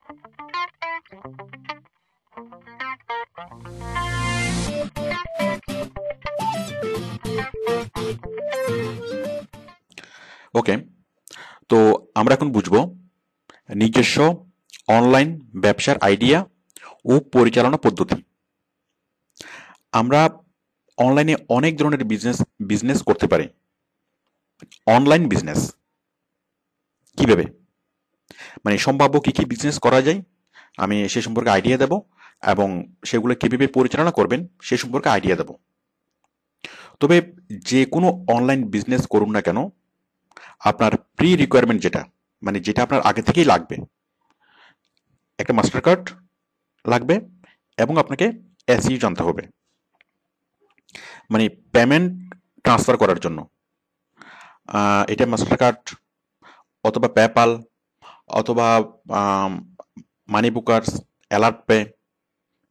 ওকে, তো আমরা এখন বুঝবো নিজস্ব অনলাইন ব্যবসার আইডিয়া ও পরিচালনা পদ্ধতি। আমরা অনলাইনে অনেক ধরনের বিজনেস করতে পারি। অনলাইন বিজনেস কিভাবে, মানে সম্ভাব্য কি কি বিজনেস করা যায়, আমি সে সম্পর্কে আইডিয়া দেব, এবং সেগুলো কিভাবে পরিচালনা করবেন সে সম্পর্কে আইডিয়া দেব। তবে যে কোনো অনলাইন বিজনেস করুন না কেন, আপনার প্রি রিকোয়ারমেন্ট যেটা, মানে যেটা আপনার আগে থেকেই লাগবে, একটা মাস্টার কার্ড লাগবে, এবং আপনাকে এসইউ জানতে হবে, মানে পেমেন্ট ট্রান্সফার করার জন্য। এটা মাস্টার কার্ড অথবা পেপাল অথবা মানি বুকার্স, অ্যালার্ট পে,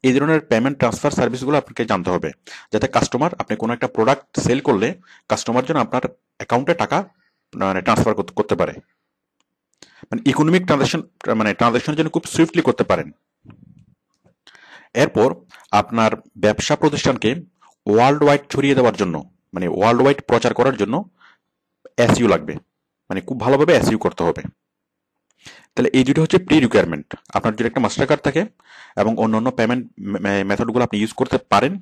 এই ধরনের পেমেন্ট ট্রান্সফার সার্ভিসগুলো আপনাকে জানতে হবে, যাতে কাস্টমার, আপনি কোনো একটা প্রোডাক্ট সেল করলে কাস্টমার যেন আপনার অ্যাকাউন্টে টাকা মানে ট্রান্সফার করতে পারে, মানে ইকোনমিক ট্রানজাকশন, মানে ট্রানজাকশন যেন খুব সুইফটলি করতে পারেন। এরপর আপনার ব্যবসা প্রতিষ্ঠানকে ওয়ার্ল্ড ওয়াইড ছড়িয়ে দেওয়ার জন্য, মানে ওয়ার্ল্ড ওয়াইড প্রচার করার জন্য এসইউ লাগবে, মানে খুব ভালোভাবে এসইউ করতে হবে। তাহলে এই দুটো হচ্ছে প্রি রিকোয়ারমেন্ট। আপনার যদি একটা মাস্টার কার্ড থাকে এবং অন্যান্য পেমেন্ট মেথডগুলো আপনি ইউজ করতে পারেন,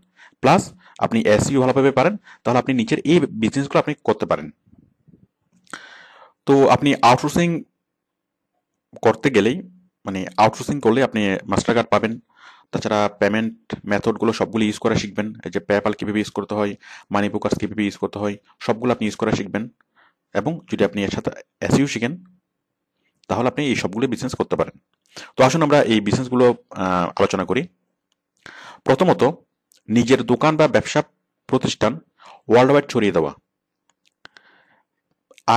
প্লাস আপনি এসইউ ভালোভাবে পারেন, তাহলে আপনি নিচের এই বিজনেসগুলো আপনি করতে পারেন। তো আপনি আউটসোর্সিং করতে গেলেই, মানে আউটসোর্সিং করলে আপনি মাস্টার কার্ড পাবেন, তাছাড়া পেমেন্ট মেথডগুলো সবগুলো ইউজ করা শিখবেন, এই যে পেপ্যাল কীভাবে ইউজ করতে হয়, মানি বুকার্স কীভাবে ইউজ করতে হয়, সবগুলো আপনি ইউজ করা শিখবেন। এবং যদি আপনি এর সাথে এসইউ শিখেন, তাহলে আপনি এই সবগুলো বিজনেস করতে পারেন। তো আসুন আমরা এই বিজনেসগুলো আলোচনা করি। প্রথমত, নিজের দোকান বা ব্যবসা প্রতিষ্ঠান ওয়ার্ল্ড ওয়াইড ছড়িয়ে দেওয়া।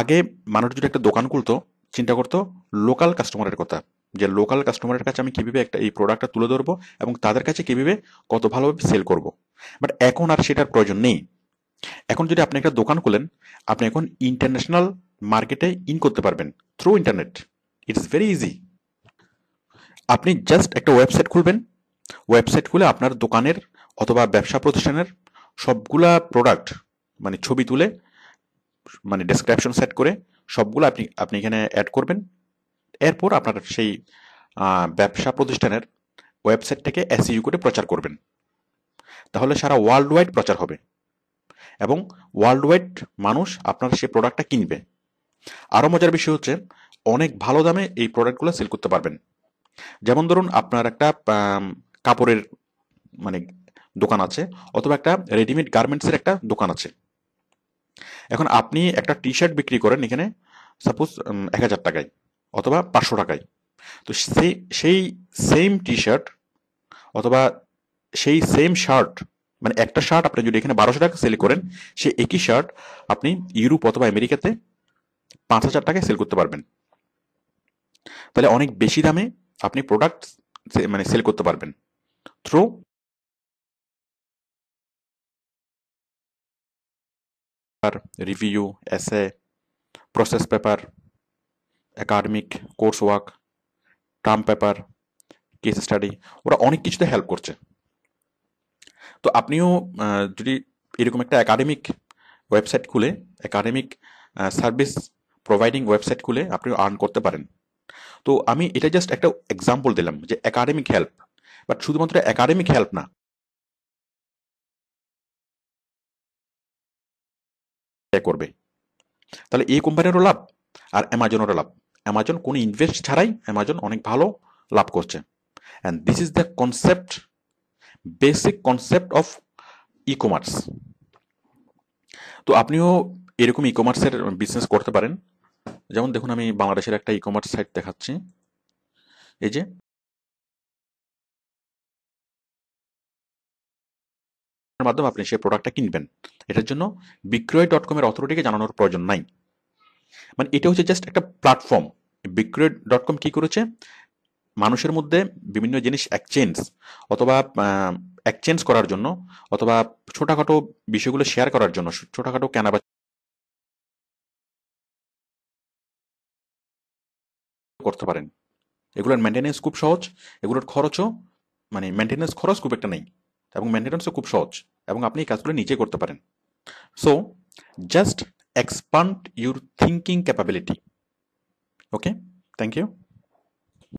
আগে মানুষ যদি একটা দোকান খুলতো, চিন্তা করতো লোকাল কাস্টমারের কথা, যে লোকাল কাস্টমারের কাছে আমি কিভাবে একটা এই প্রোডাক্টটা তুলে ধরবো এবং তাদের কাছে কিভাবে কত ভালোভাবে সেল করব। বাট এখন আর সেটার প্রয়োজন নেই। এখন যদি আপনি একটা দোকান খুলেন, আপনি এখন ইন্টারন্যাশনাল মার্কেটে ইন করতে পারবেন through internet. It's very easy. আপনি জাস্ট একটা ওয়েবসাইট খুলবেন, ওয়েবসাইট খুলে আপনার দোকানের অথবা ব্যবসা প্রতিষ্ঠানের সবগুলা প্রোডাক্ট, মানে ছবি তুলে, মানে ডেসক্রিপশন সেট করে সবগুলো আপনি আপনি এখানে অ্যাড করবেন। এরপর আপনার সেই ব্যবসা প্রতিষ্ঠানের ওয়েবসাইটটাকে এসইউ করে প্রচার করবেন। তাহলে সারা ওয়ার্ল্ড ওয়াইড প্রচার হবে এবং ওয়ার্ল্ড ওয়াইড মানুষ আপনার সেই প্রোডাক্টটা কিনবে। আরও মজার বিষয় হচ্ছে, অনেক ভালো দামে এই প্রোডাক্টগুলো সেল করতে পারবেন। যেমন ধরুন আপনার একটা কাপড়ের মানে দোকান আছে, অথবা একটা রেডিমেড গার্মেন্টসের একটা দোকান আছে। এখন আপনি একটা টি শার্ট বিক্রি করেন এখানে সাপোজ 1000 টাকায় অথবা 500 টাকায়। তো সেই সেম টি শার্ট অথবা সেই সেম শার্ট, মানে একটা শার্ট আপনি যদি এখানে 1200 টাকা সেল করেন, সেই একই শার্ট আপনি ইউরোপ অথবা আমেরিকাতে 5000 টাকায় সেল করতে পারবেন। তাহলে অনেক বেশি দামে আপনি প্রোডাক্ট মানে সেল করতে পারবেন থ্রু রিভিউ, এসে, process paper, academic course work, term paper, case study, ওরা অনেক কিছুতে হেল্প করছে। তো আপনিও যদি এরকম একটা একাডেমিক ওয়েবসাইট খুলে, একাডেমিক সার্ভিস প্রোভাইডিং ওয়েবসাইট খুলে আপনি আর্ন করতে পারেন। তো আমি এটা জাস্ট একটা এক্সাম্পল দিলাম যে একাডেমিক হেল্প, বাট শুধুমাত্র একাডেমিক হেল্প না, করবে। তাহলে এই কোম্পানিরও লাভ আর অ্যামাজনেরও লাভ। অ্যামাজন কোনো ইনভেস্ট ছাড়াই অ্যামাজন অনেক ভালো লাভ করছে। And this is the concept, basic concept of e commerce. তো আপনিও এরকম ই কমার্সের বিজনেস করতে পারেন। যেমন দেখুন, আমি বাংলাদেশের একটা ই কমার্স সাইট দেখাচ্ছি, এই যে মাধ্যমে আপনি সেই প্রোডাক্টটা কিনবেন। এটার জন্য বিক্রয়.com-এর অথরিটিকে জানানোর প্রয়োজন নাই। মানে এটা হচ্ছে জাস্ট একটা প্ল্যাটফর্ম। বিক্রয়.com কি করেছে, মানুষের মধ্যে বিভিন্ন জিনিস অথবা এক্সচেঞ্জ করার জন্য, অথবা ছোটখাটো বিষয়গুলো শেয়ার করার জন্য, ছোটখাটো কেনাবেচা করতে পারেন। এগুলোর মেনটেন্যান্স খুব সহজ, এগুলোর খরচও মানে মেনটেন্যান্স খরচ খুব একটা নেই, এবং মেনটেন্যান্সও খুব সহজ, এবং আপনি এই কাজগুলো নিজে করতে পারেন। So just expand your thinking capability. Okay, thank you.